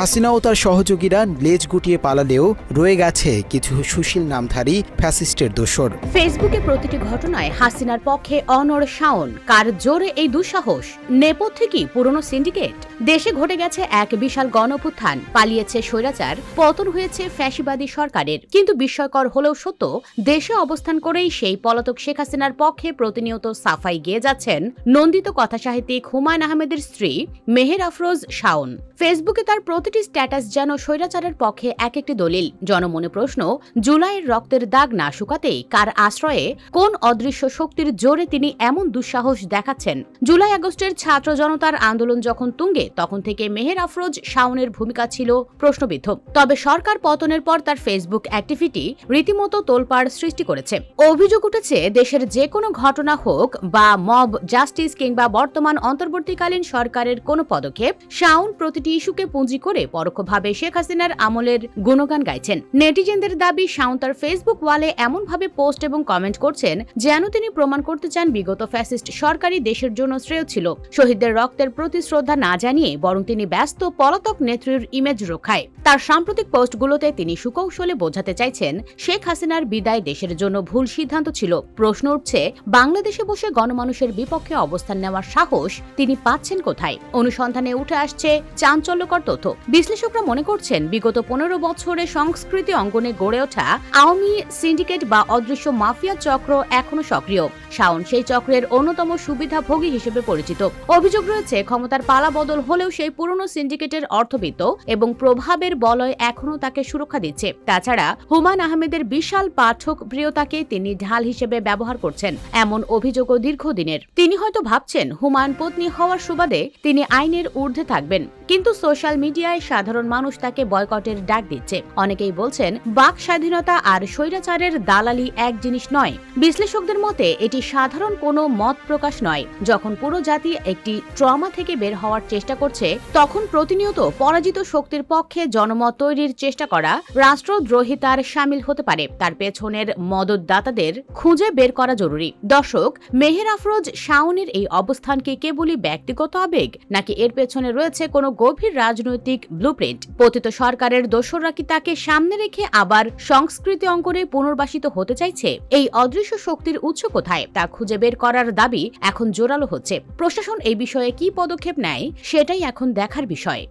হাসিনা ও তার সহযোগীরা লেজ গুটিয়ে পালালেও রয়ে গেছে কিছু সুশীল নামধারী ফ্যাসিস্টের দোসর। ফেসবুকে প্রতিটি ঘটনায় হাসিনার পক্ষে অনড় শাওন। কার জোরে এই দুঃসাহস? নেপথ্যে কি পুরনো সিন্ডিকেট? দেশে ঘটে গেছে এক বিশাল গণঅভ্যুত্থান, পালিয়েছে স্বৈরাচার, পতন হয়েছে ফ্যাসিবাদী সরকারের। কিন্তু বিস্ময়কর হলেও সত্য, দেশে অবস্থান করেই সেই পলাতক শেখ হাসিনার পক্ষে প্রতিনিয়ত সাফাই গেয়ে যাচ্ছেন নন্দিত কথাসাহিত্যিক হুমায়ুন আহমেদের স্ত্রী মেহের আফরোজ শাওন। ফেসবুকে তার প্রতিটি স্ট্যাটাস যেন স্বৈরাচারের পক্ষে এক একটি দলিল। জনমনে প্রশ্ন, জুলাইয়ের রক্তের দাগ না শুকাতেই কার আশ্রয়ে, কোন অদৃশ্য শক্তির জোরে তিনি এমন দুঃসাহস দেখাচ্ছেন? জুলাই আগস্টের ছাত্র জনতার আন্দোলন যখন তুঙ্গে, তখন থেকে মেহের আফরোজ শাওনের ভূমিকা ছিল প্রশ্নবিদ্ধ। তবে সরকার পতনের পর তার ফেসবুক অ্যাক্টিভিটি রীতিমতো তোলপাড় সৃষ্টি করেছে। অভিযোগ উঠেছে, দেশের যে কোনো ঘটনা হোক বা মব জাস্টিস কিংবা বর্তমান অন্তর্বর্তীকালীন সরকারের কোনো পদক্ষেপ, শাওন প্রতিটি ইস্যুকে পুঁজি করে পরোক্ষভাবে শেখ হাসিনার আমলের গুণগান গাইছেন। নেটিজেনদের দাবি, শাওন তার ফেসবুক ওয়ালে এমনভাবে পোস্ট এবং কমেন্ট করছেন যেন তিনি প্রমাণ করতে চান বিগত ফ্যাসিস্ট সরকারই দেশের জন্য শ্রেয় ছিল। শহীদদের রক্তের প্রতি শ্রদ্ধা না জানিয়ে বরং তিনি ব্যস্ত পলাতক নেত্রীর ইমেজ রক্ষায়। তার সাম্প্রতিক পোস্টগুলোতে তিনি সুকৌশলে বোঝাতে চাইছেন, শেখ হাসিনার বিদায় দেশের জন্য ভুল সিদ্ধান্ত ছিল। প্রশ্ন উঠছে, বাংলাদেশে বসে গণমানুষের বিপক্ষে অবস্থান নেওয়ার সাহস তিনি পাচ্ছেন কোথায়? অনুসন্ধানে উঠে আসছে চাঞ্চল্যকর তথ্য। বিশ্লেষকরা মনে করছেন, বিগত 15 বছরে সংস্কৃতি অঙ্গনে গড়ে ওঠা আওয়ামী সিন্ডিকেট বা অদৃশ্য মাফিয়া চক্র এখনো সক্রিয়। শাওন সেই চক্রের অন্যতম সুবিধাভোগী হিসেবে পরিচিত। অভিযোগ রয়েছে, ক্ষমতার পালা বদল হলেও সেই পুরনো সিন্ডিকেটের অর্থবিত্ত এবং প্রভাবের বলয় এখনো তাকে সুরক্ষা দিচ্ছে। তাছাড়া হুমায়ুন আহমেদের বিশাল পাঠক প্রিয়তাকে তিনি ঢাল হিসেবে ব্যবহার করছেন, এমন অভিযোগও দীর্ঘদিনের। তিনি হয়তো ভাবছেন, হুমায়ুন পত্নী হওয়ার সুবাদে তিনি আইনের ঊর্ধ্বে থাকবেন, কিন্তু সোশ্যাল মিডিয়ায় সাধারণ মানুষ তাকে বয়কটের ডাক দিচ্ছে। অনেকেই বলছেন, বাক স্বাধীনতা আর স্বৈরাচারের দালালি এক জিনিস নয়। বিশ্লেষকদের মতে এটি সাধারণ কোনো মত প্রকাশ নয়। যখন পুরো জাতি একটি ট্রমা থেকে বের হওয়ার চেষ্টা করছে, তখন প্রতিনিয়ত পরাজিত শক্তির পক্ষে জনমত তৈরির চেষ্টা করা রাষ্ট্রদ্রোহিতার শামিল হতে পারে। তার পেছনের মদতদাতাদের খুঁজে বের করা জরুরি। দর্শক, মেহের আফরোজ শাওনের এই অবস্থান কি কেবলই ব্যক্তিগত আবেগ, নাকি এর পেছনে রয়েছে কোনো গভীর রাজনৈতিক ব্লুপ্রিন্ট? পতিত সরকারের দোসররা কি তাকে সামনে রেখে আবার সংস্কৃতি অঙ্গনে পুনর্বাসিত হতে চাইছে? এই অদৃশ্য শক্তির উৎস কোথায় তা খুঁজে বের করার দাবি এখন জোরালো হচ্ছে। প্রশাসন এই বিষয়ে কি পদক্ষেপ নেয়, সেটাই এখন দেখার বিষয়।